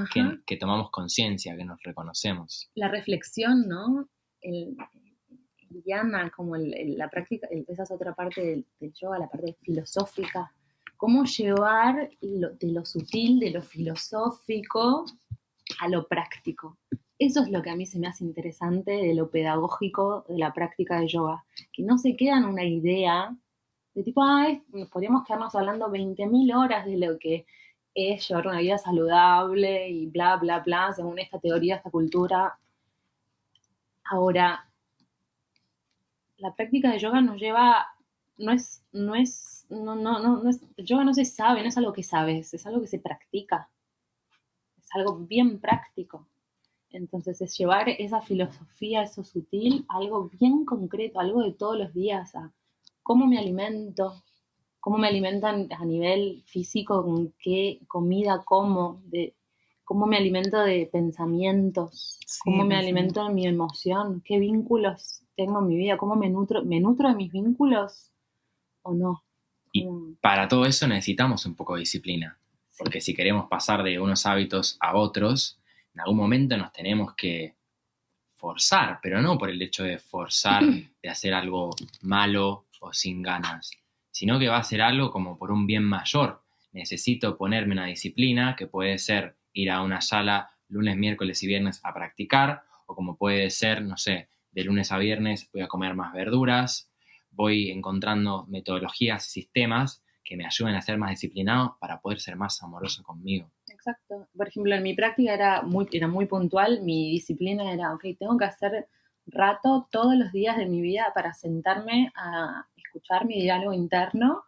que tomamos conciencia, que nos reconocemos. La reflexión, ¿no? Yana, como la práctica, esa es otra parte del yoga, la parte filosófica. Cómo llevar de lo sutil, de lo filosófico, a lo práctico. Eso es lo que a mí se me hace interesante de lo pedagógico de la práctica de yoga, que no se queda en una idea de tipo, podríamos quedarnos hablando 20.000 horas de lo que es llevar una vida saludable y bla, bla, bla, según esta teoría, esta cultura. Ahora, la práctica de yoga nos lleva, yoga no se sabe, no es algo que sabes, es algo que se practica. Es algo bien práctico. Entonces es llevar esa filosofía, eso sutil, a algo bien concreto, algo de todos los días, a cómo me alimento, cómo me alimentan a nivel físico, con qué comida como, cómo me alimento de pensamientos, cómo me alimento de mi emoción, qué vínculos tengo en mi vida, cómo me nutro de mis vínculos o no. Y para todo eso necesitamos un poco de disciplina. Porque si queremos pasar de unos hábitos a otros, en algún momento nos tenemos que forzar, pero no por el hecho de forzar, de hacer algo malo o sin ganas, sino que va a ser algo como por un bien mayor. Necesito ponerme una disciplina que puede ser ir a una sala lunes, miércoles y viernes a practicar, o como puede ser, no sé, de lunes a viernes voy a comer más verduras, voy encontrando metodologías y sistemas que me ayuden a ser más disciplinado para poder ser más amoroso conmigo. Exacto. Por ejemplo, en mi práctica era muy puntual. Mi disciplina era, ok, tengo que hacer rato todos los días de mi vida para sentarme a escuchar mi diálogo interno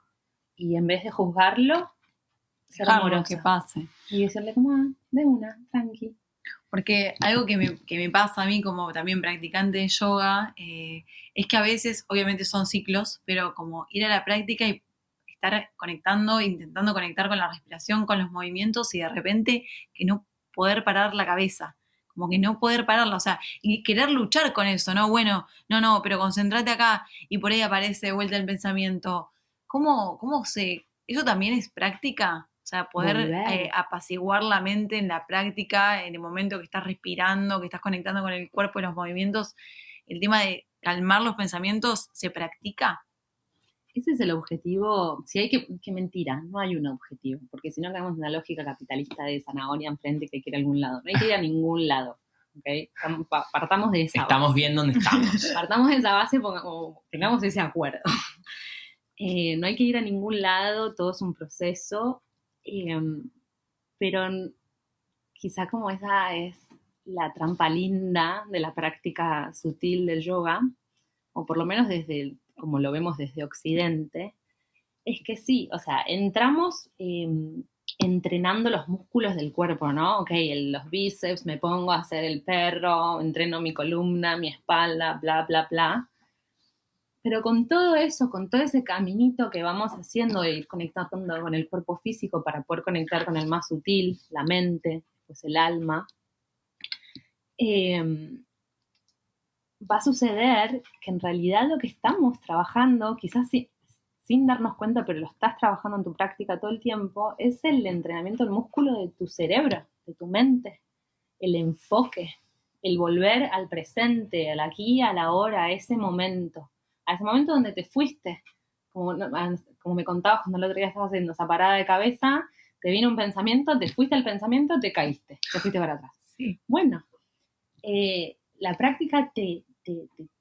y en vez de juzgarlo, ser amorosa. Que pase. Y decirle como, de una, tranqui. Porque algo que me pasa a mí como también practicante de yoga es que a veces, obviamente son ciclos, pero como ir a la práctica y estar intentando conectar con la respiración, con los movimientos, y de repente que no poder parar la cabeza, como que no poder pararla, o sea, y querer luchar con eso, ¿no? Bueno, no, pero concentrate acá, y por ahí aparece de vuelta el pensamiento. ¿Cómo eso también es práctica? O sea, poder apaciguar la mente en la práctica, en el momento que estás respirando, que estás conectando con el cuerpo y los movimientos, el tema de calmar los pensamientos, ¿se practica? Ese es el objetivo. Si hay que mentira, no hay un objetivo, porque si no caemos en la lógica capitalista de zanahoria enfrente que hay que ir a algún lado. No hay que ir a ningún lado, ¿ok? Partamos de esa Estamos base. bien donde estamos. Partamos de esa base, tengamos ese acuerdo. No hay que ir a ningún lado, todo es un proceso, pero quizá como esa es la trampa linda de la práctica sutil del yoga, o por lo menos como lo vemos desde Occidente, es que sí, o sea, entramos entrenando los músculos del cuerpo, ¿no? Ok, los bíceps, me pongo a hacer el perro, entreno mi columna, mi espalda, bla, bla, bla. Pero con todo eso, con todo ese caminito que vamos haciendo de ir conectando con el cuerpo físico para poder conectar con el más sutil, la mente, pues el alma, va a suceder que en realidad lo que estamos trabajando, quizás sin darnos cuenta, pero lo estás trabajando en tu práctica todo el tiempo, es el entrenamiento del músculo de tu cerebro, de tu mente, el enfoque, el volver al presente, al aquí, a la hora, a ese momento donde te fuiste, como me contabas cuando el otro día estabas haciendo esa parada de cabeza, te vino un pensamiento, te fuiste al pensamiento, te caíste, te fuiste para atrás. Sí. Bueno, la práctica te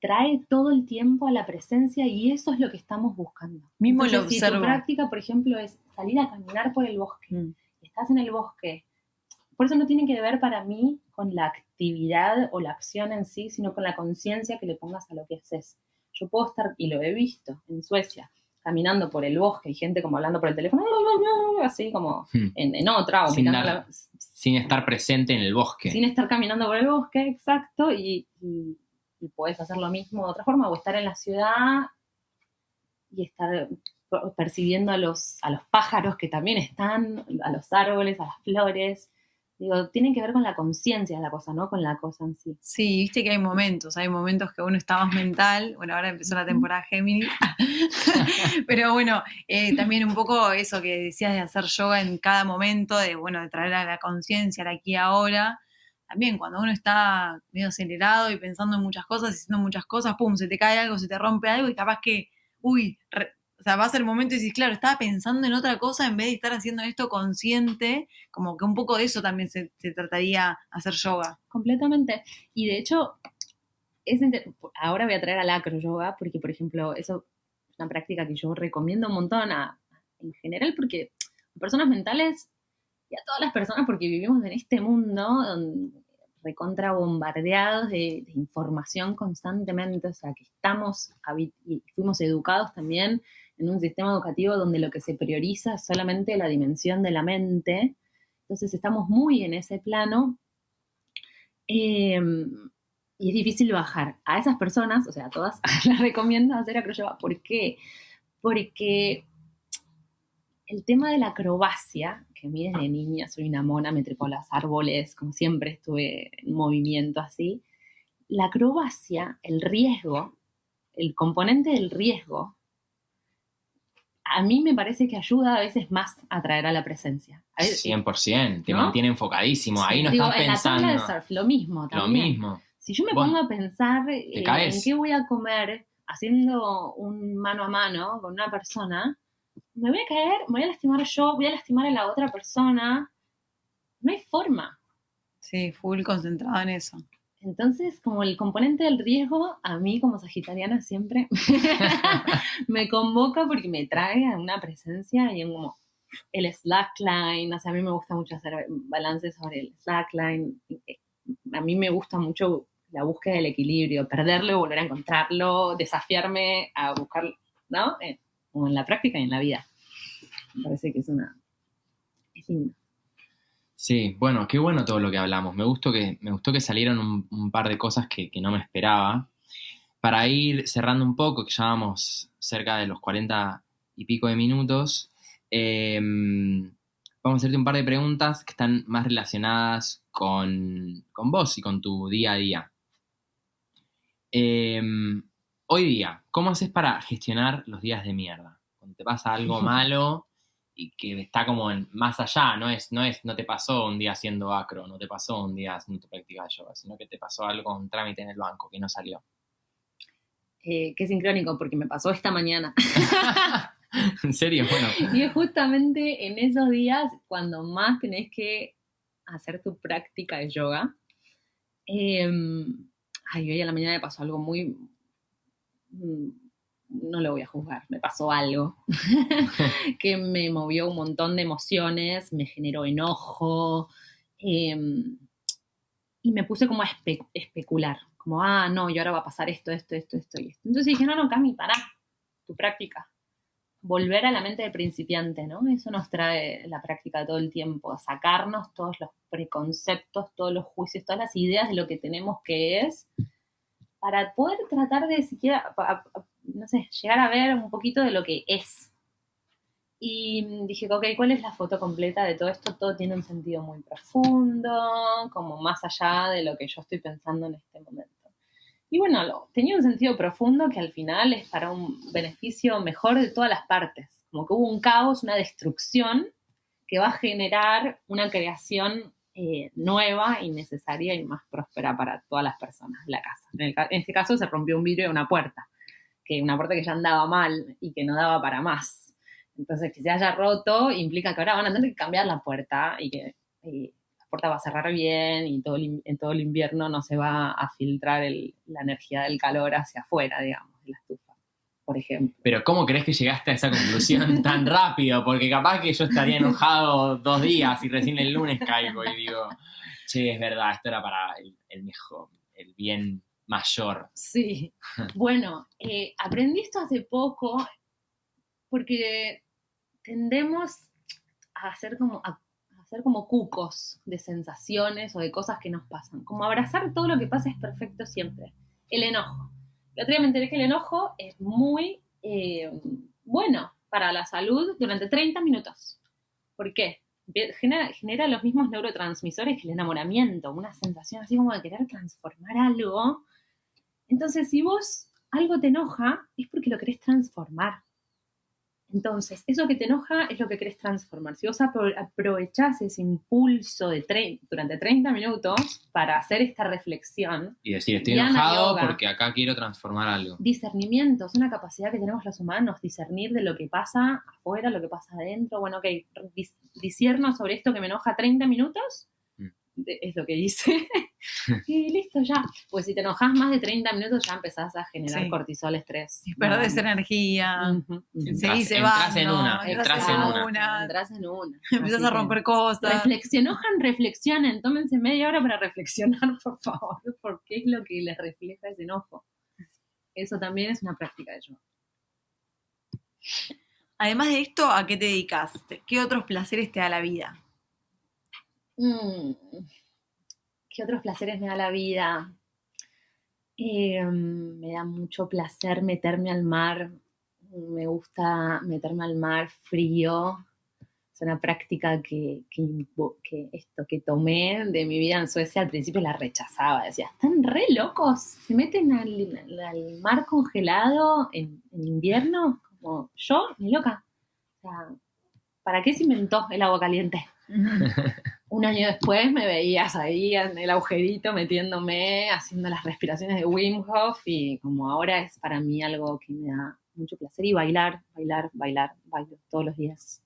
trae todo el tiempo a la presencia y eso es lo que estamos buscando. Mismo Entonces, lo observo. si tu práctica, por ejemplo, es salir a caminar por el bosque, estás en el bosque, por eso no tiene que ver para mí con la actividad o la acción en sí, sino con la conciencia que le pongas a lo que haces. Yo puedo estar, y lo he visto en Suecia, caminando por el bosque y gente como hablando por el teléfono, así como en otra. O sin estar presente en el bosque. Sin estar caminando por el bosque, exacto, y podés hacer lo mismo de otra forma, o estar en la ciudad y estar percibiendo a los pájaros que también están, a los árboles, a las flores. Digo, tiene que ver con la conciencia de la cosa, ¿no? Con la cosa en sí. Sí, viste que hay momentos que uno está más mental. Bueno, ahora empezó la temporada Géminis. Pero bueno, también un poco eso que decías de hacer yoga en cada momento, de traer a la conciencia, al aquí y ahora. También cuando uno está medio acelerado y pensando en muchas cosas, haciendo muchas cosas, pum, se te cae algo, se te rompe algo y capaz que, va a ser el momento y decís, claro, estaba pensando en otra cosa en vez de estar haciendo esto consciente, como que un poco de eso también se trataría hacer yoga. Completamente. Y de hecho, ahora voy a traer al acro yoga, porque, por ejemplo, eso es una práctica que yo recomiendo un montón en general, porque a personas mentales y a todas las personas, porque vivimos en este mundo recontra bombardeados de información constantemente, o sea, que estamos y fuimos educados también en un sistema educativo donde lo que se prioriza es solamente la dimensión de la mente. Entonces estamos muy en ese plano y es difícil bajar. A esas personas, o sea, a todas, les recomiendo hacer acroyoga. ¿Por qué? Porque el tema de la acrobacia, que a mí desde niña soy una mona, me trepo a los árboles, como siempre estuve en movimiento así. La acrobacia, el riesgo, el componente del riesgo, a mí me parece que ayuda a veces más a traer a la presencia. A veces, 100%, te ¿no? mantiene enfocadísimo. Ahí no estás pensando. En la tabla de surf, lo mismo también. Lo mismo. Si yo me pongo a pensar en qué voy a comer haciendo un mano a mano con una persona, me voy a caer, me voy a lastimar yo, voy a lastimar a la otra persona. No hay forma. Sí, full concentrado en eso. Entonces, como el componente del riesgo, a mí como sagitariana siempre me convoca porque me trae a una presencia y en como el slackline. O sea, a mí me gusta mucho hacer balance sobre el slackline. A mí me gusta mucho la búsqueda del equilibrio, perderlo y volver a encontrarlo, desafiarme a buscarlo, ¿no? Como en la práctica y en la vida. Me parece que es lindo. Sí, bueno, qué bueno todo lo que hablamos. Me gustó que salieron un par de cosas que no me esperaba. Para ir cerrando un poco, que ya vamos cerca de los 40 y pico de minutos, vamos a hacerte un par de preguntas que están más relacionadas con vos y con tu día a día. Hoy día, ¿cómo haces para gestionar los días de mierda? Cuando te pasa algo malo y que está como más allá, no te pasó un día haciendo acro, no te pasó un día haciendo tu práctica de yoga, sino que te pasó algo, un trámite en el banco que no salió. Que es sincrónico, porque me pasó esta mañana. ¿En serio? Bueno. Y es justamente en esos días cuando más tenés que hacer tu práctica de yoga. Hoy a la mañana me pasó algo muy... no lo voy a juzgar, me pasó algo que me movió un montón de emociones, me generó enojo y me puse como a especular, como, no, y ahora va a pasar esto y esto. Entonces dije, no, Cami, pará, tu práctica. Volver a la mente del principiante, ¿no? Eso nos trae la práctica todo el tiempo, sacarnos todos los preconceptos, todos los juicios, todas las ideas de lo que tenemos que es, para poder tratar de siquiera, no sé, llegar a ver un poquito de lo que es. Y dije, ok, ¿cuál es la foto completa de todo esto? Todo tiene un sentido muy profundo, como más allá de lo que yo estoy pensando en este momento. Y bueno, tenía un sentido profundo que al final es para un beneficio mejor de todas las partes. Como que hubo un caos, una destrucción que va a generar una creación nueva y necesaria y más próspera para todas las personas de la casa. En este caso se rompió un vidrio de una puerta que ya andaba mal y que no daba para más. Entonces, que se haya roto implica que ahora van a tener que cambiar la puerta y que la puerta va a cerrar bien y en todo el invierno no se va a filtrar la energía del calor hacia afuera, digamos, de la estufa, por ejemplo. Pero ¿cómo crees que llegaste a esa conclusión tan rápido? Porque capaz que yo estaría enojado 2 días y recién el lunes caigo y digo, che, es verdad, esto era para el mejor, el bien mayor. Sí, bueno, aprendí esto hace poco porque tendemos a hacer como cucos de sensaciones o de cosas que nos pasan. Como abrazar todo lo que pasa es perfecto siempre. El enojo. El otro día me enteré que el enojo es muy bueno para la salud durante 30 minutos. ¿Por qué? Genera los mismos neurotransmisores que el enamoramiento, una sensación así como de querer transformar algo. Entonces, si vos algo te enoja, es porque lo querés transformar. Entonces, eso que te enoja es lo que querés transformar. Si vos aprovechás ese impulso durante 30 minutos para hacer esta reflexión. Y decir, estoy enojado porque acá quiero transformar algo. Discernimiento, es una capacidad que tenemos los humanos, discernir de lo que pasa afuera, lo que pasa adentro. Bueno, ok, discierno sobre esto que me enoja 30 minutos, es lo que hice. Y listo, ya. Pues si te enojas más de 30 minutos ya empezás a generar cortisol, estrés. Perdés energía. Seguís Entras en una. Empezás a romper cosas. Reflexionen. Tómense media hora para reflexionar, por favor, porque es lo que les refleja ese enojo. Eso también es una práctica de yoga. Además de esto, ¿a qué te dedicas? ¿Qué otros placeres te da la vida? ¿Qué otros placeres me da la vida? Me da mucho placer meterme al mar. Me gusta meterme al mar frío. Es una práctica que tomé de mi vida en Suecia. Al principio la rechazaba. Decía, están re locos. Se meten al mar congelado en invierno. Como yo, ni loca. O sea, ¿para qué se inventó el agua caliente? Un año después me veías ahí en el agujerito metiéndome, haciendo las respiraciones de Wim Hof, y como ahora es para mí algo que me da mucho placer. Y bailo todos los días.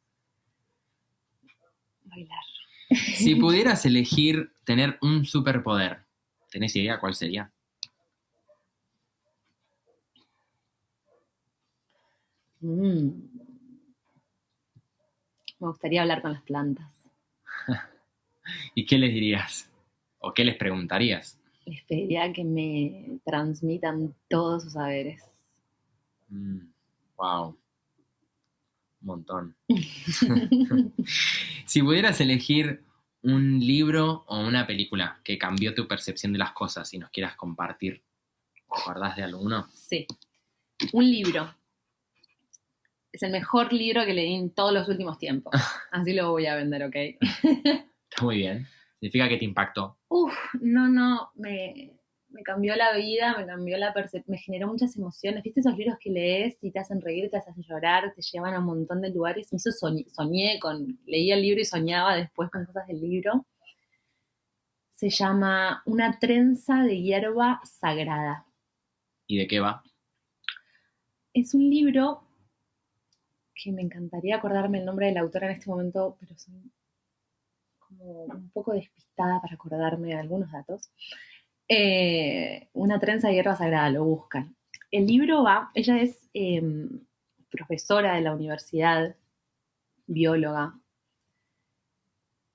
Bailar. Si pudieras elegir tener un superpoder, ¿tenés idea cuál sería? Me gustaría hablar con las plantas. ¿Y qué les dirías? ¿O qué les preguntarías? Les pediría que me transmitan todos sus saberes. Wow. Un montón. Si pudieras elegir un libro o una película que cambió tu percepción de las cosas y nos quieras compartir, ¿te acordás de alguno? Sí. Un libro. Es el mejor libro que leí en todos los últimos tiempos. Así lo voy a vender, ¿ok? Está muy bien. Significa que te impactó. Me cambió la vida, me cambió la percepción, me generó muchas emociones. ¿Viste esos libros que lees y te hacen reír, te hacen llorar, te llevan a un montón de lugares? Me hizo leía el libro y soñaba después con cosas del libro. Se llama Una trenza de hierba sagrada. ¿Y de qué va? Es un libro que me encantaría acordarme el nombre de la autora en este momento, pero soy como un poco despistada para acordarme de algunos datos. Una trenza de hierba sagrada, lo buscan. El libro ella es profesora de la universidad, bióloga,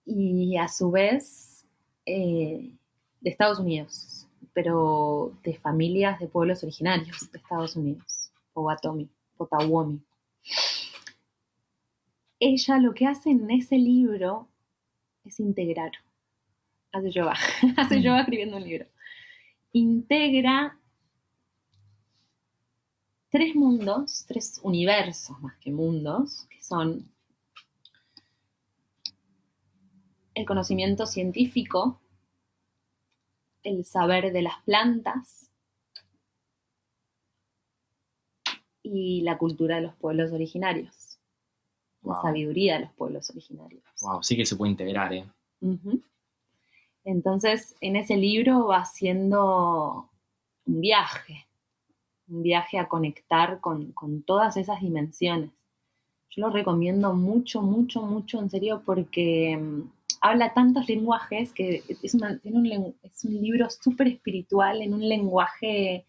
y a su vez de Estados Unidos, pero de familias de pueblos originarios de Estados Unidos, Potawatomi. Ella lo que hace en ese libro es integrar. Hace yoga escribiendo un libro. Integra 3 mundos, 3 universos más que mundos, que son el conocimiento científico, el saber de las plantas y la cultura de los pueblos originarios. Wow. La sabiduría de los pueblos originarios. Wow, sí que se puede integrar, ¿eh? Uh-huh. Entonces, en ese libro va siendo un viaje a conectar con todas esas dimensiones. Yo lo recomiendo mucho, mucho, mucho, en serio, porque habla tantos lenguajes que es un libro súper espiritual en un lenguaje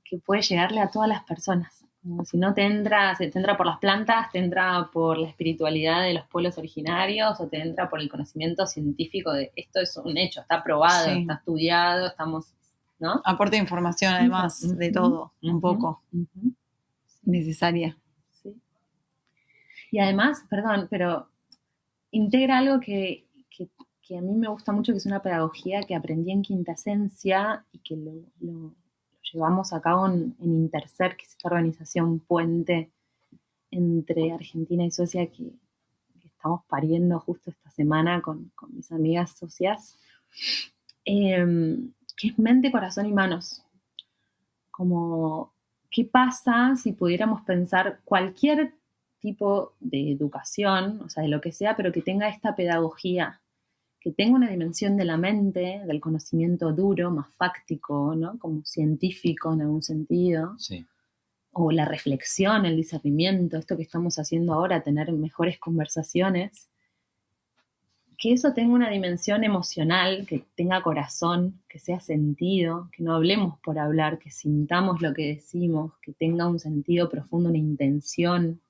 que puede llegarle a todas las personas. Como si no te entra por las plantas, te entra por la espiritualidad de los pueblos originarios o te entra por el conocimiento científico de esto es un hecho, está probado, Sí. está estudiado, estamos, ¿no? Aporta información además de todo, un poco necesaria. Sí. Y además, perdón, pero integra algo que a mí me gusta mucho, que es una pedagogía que aprendí en Quinta Esencia y que lo llevamos a cabo en Intercer, que es esta organización puente entre Argentina y Suecia que estamos pariendo justo esta semana con mis amigas socias, que es mente, corazón y manos. Como, ¿qué pasa si pudiéramos pensar cualquier tipo de educación, o sea, de lo que sea, pero que tenga esta pedagogía, que tenga una dimensión de la mente, del conocimiento duro, más fáctico, ¿no? Como científico en algún sentido, Sí. O la reflexión, el discernimiento, esto que estamos haciendo ahora, tener mejores conversaciones, que eso tenga una dimensión emocional, que tenga corazón, que sea sentido, que no hablemos por hablar, que sintamos lo que decimos, que tenga un sentido profundo, una intención,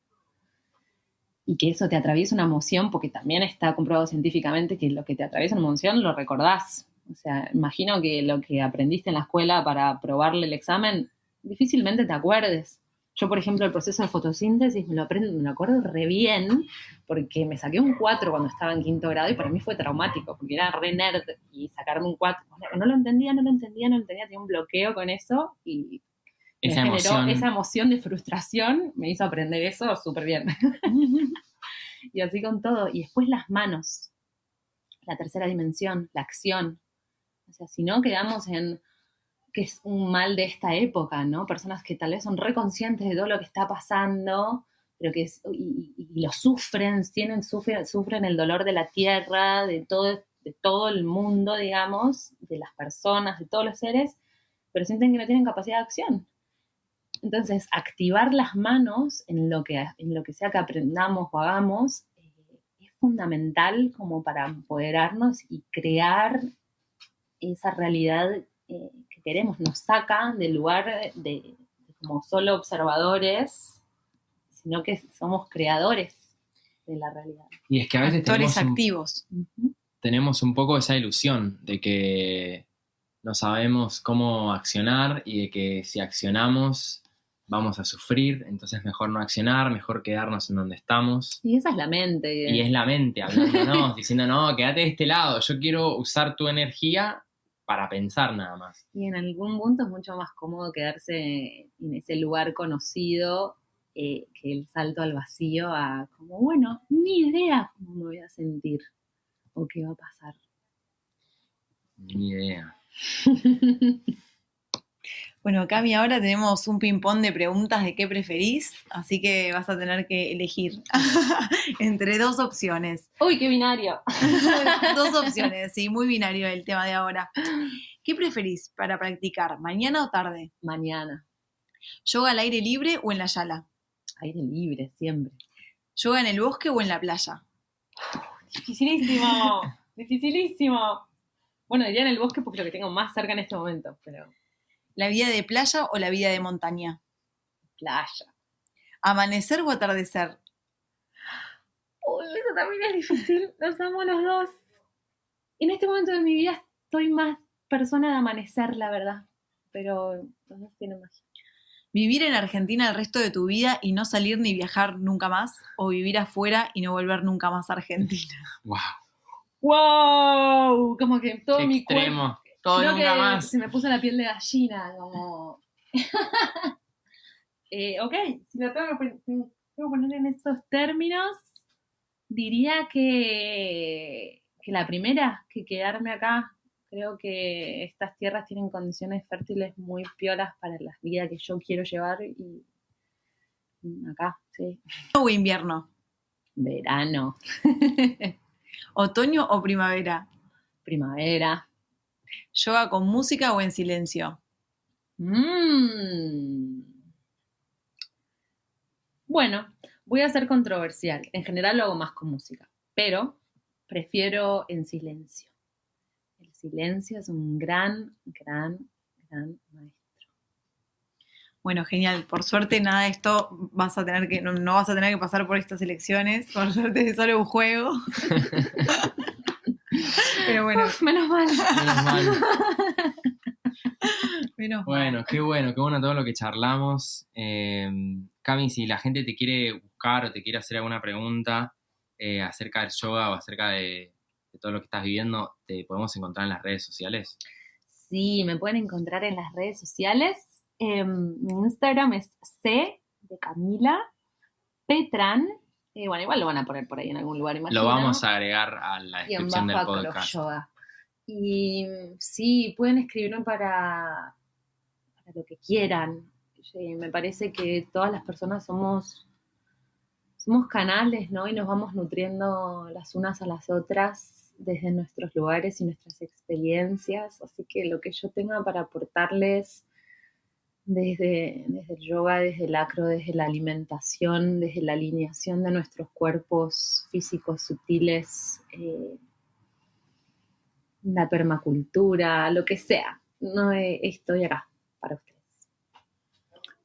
y que eso te atraviesa una emoción, porque también está comprobado científicamente que lo que te atraviesa una emoción lo recordás. O sea, imagino que lo que aprendiste en la escuela para probarle el examen, difícilmente te acuerdes. Yo, por ejemplo, el proceso de fotosíntesis me lo acuerdo re bien, porque me saqué un 4 cuando estaba en 5º grado y para mí fue traumático, porque era re nerd y sacarme un 4, no lo entendía, tenía un bloqueo con eso y Esa me generó emoción. esa emoción de frustración, me hizo aprender eso súper bien. Y así con todo. Y después las manos, la tercera dimensión, la acción. O sea, si no quedamos en que es un mal de esta época, ¿no? Personas que tal vez son reconscientes de todo lo que está pasando, pero que y lo sufren, sufren el dolor de la tierra, de todo el mundo, digamos, de las personas, de todos los seres, pero sienten que no tienen capacidad de acción. Entonces, activar las manos en lo que sea que aprendamos o hagamos es fundamental como para empoderarnos y crear esa realidad que queremos. Nos saca del lugar de como solo observadores, sino que somos creadores de la realidad. Y es que a veces actores activos. Tenemos un poco esa ilusión de que no sabemos cómo accionar y de que si accionamos vamos a sufrir, entonces mejor no accionar, mejor quedarnos en donde estamos. Y esa es la mente. Y es la mente hablándonos, diciendo, no, quédate de este lado, yo quiero usar tu energía para pensar nada más. Y en algún punto es mucho más cómodo quedarse en ese lugar conocido que el salto al vacío a como, bueno, ni idea cómo me voy a sentir o qué va a pasar. Ni idea. Bueno, Cami, ahora tenemos un ping-pong de preguntas de qué preferís, así que vas a tener que elegir entre dos opciones. ¡Uy, qué binario! Dos opciones, sí, muy binario el tema de ahora. ¿Qué preferís para practicar, mañana o tarde? Mañana. ¿Yoga al aire libre o en la yala? Aire libre, siempre. ¿Yoga en el bosque o en la playa? Dificilísimo, dificilísimo. Bueno, diría en el bosque porque es lo que tengo más cerca en este momento, pero... ¿La vida de playa o la vida de montaña? Playa. ¿Amanecer o atardecer? Uy, eso también es difícil. Los amo los dos. En este momento de mi vida estoy más persona de amanecer, la verdad. Pero los dos tienen magia. ¿Vivir en Argentina el resto de tu vida y no salir ni viajar nunca más? ¿O vivir afuera y no volver nunca más a Argentina? ¡Wow! ¡Wow! Como que todo ¡Qué mi extremo! cuerpo... Todo Creo nunca que más. se me puso la piel de gallina, como... Ok, si lo tengo que poner en estos términos, diría que la primera, que quedarme acá. Creo que estas tierras tienen condiciones fértiles muy piolas para la vida que yo quiero llevar y acá, sí. ¿O invierno? Verano. ¿Otoño o primavera? primavera. ¿Yoga con música o en silencio? Bueno, voy a ser controversial. En general lo hago más con música, pero prefiero en silencio. El silencio es un gran maestro. Bueno, genial. Por suerte nada de esto no vas a tener que pasar por estas elecciones. Por suerte es solo un juego. Pero bueno. Menos mal. Bueno, qué bueno todo lo que charlamos. Cami, si la gente te quiere buscar o te quiere hacer alguna pregunta acerca del yoga o acerca de todo lo que estás viviendo, ¿te podemos encontrar en las redes sociales? Sí, me pueden encontrar en las redes sociales. Mi Instagram es C de Camila Petran. Bueno, igual lo van a poner por ahí en algún lugar, imagino. Lo vamos a agregar a la descripción del podcast. Acroyoga. Y sí, pueden escribirme para lo que quieran. Me parece que todas las personas somos canales, ¿no? Y nos vamos nutriendo las unas a las otras desde nuestros lugares y nuestras experiencias. Así que lo que yo tenga para aportarles desde el yoga, desde el acro, desde la alimentación, desde la alineación de nuestros cuerpos físicos sutiles, la permacultura, lo que sea. No estoy acá para ustedes.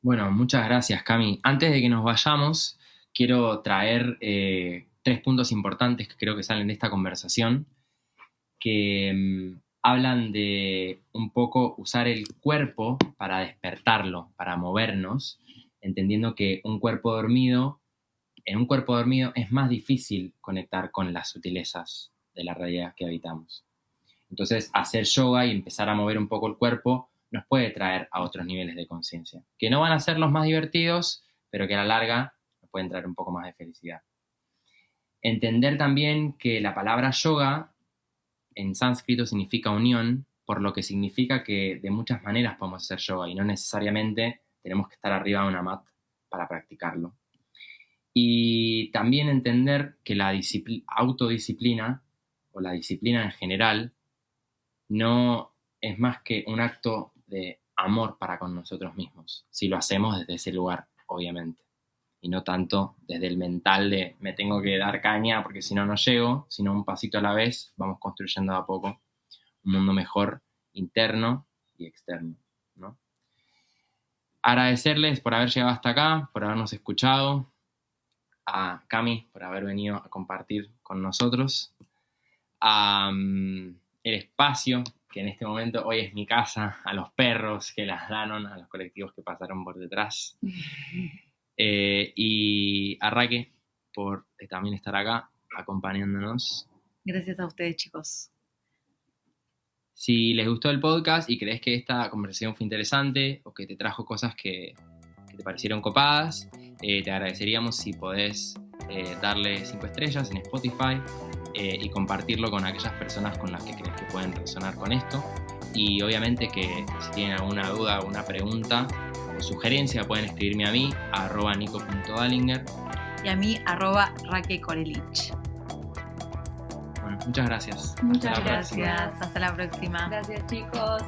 Bueno, muchas gracias, Cami. Antes de que nos vayamos, quiero traer 3 puntos importantes que creo que salen de esta conversación, que hablan de un poco usar el cuerpo para despertarlo, para movernos, entendiendo que en un cuerpo dormido es más difícil conectar con las sutilezas de la realidad que habitamos. Entonces, hacer yoga y empezar a mover un poco el cuerpo nos puede traer a otros niveles de conciencia, que no van a ser los más divertidos, pero que a la larga nos pueden traer un poco más de felicidad. Entender también que la palabra yoga en sánscrito significa unión, por lo que significa que de muchas maneras podemos hacer yoga y no necesariamente tenemos que estar arriba de una mat para practicarlo. Y también entender que la autodisciplina o la disciplina en general no es más que un acto de amor para con nosotros mismos, si lo hacemos desde ese lugar, obviamente, y no tanto desde el mental de me tengo que dar caña porque si no, no llego, sino un pasito a la vez, vamos construyendo de a poco un mundo mejor, interno y externo, ¿no? Agradecerles por haber llegado hasta acá, por habernos escuchado, a Cami por haber venido a compartir con nosotros, a el espacio que en este momento hoy es mi casa, a los perros que ladraron, a los colectivos que pasaron por detrás, y a Raque por también estar acá acompañándonos. Gracias a ustedes, chicos. Si les gustó el podcast y crees que esta conversación fue interesante o que te trajo cosas que te parecieron copadas, te agradeceríamos si podés darle 5 estrellas en Spotify y compartirlo con aquellas personas con las que crees que pueden resonar con esto. Y obviamente que si tienen alguna duda, alguna pregunta o sugerencia, pueden escribirme a mí, a @nico.dalinger. Y a mí, @raquecorelich. Bueno, muchas gracias. Muchas Gracias. Hasta la próxima. Gracias, chicos.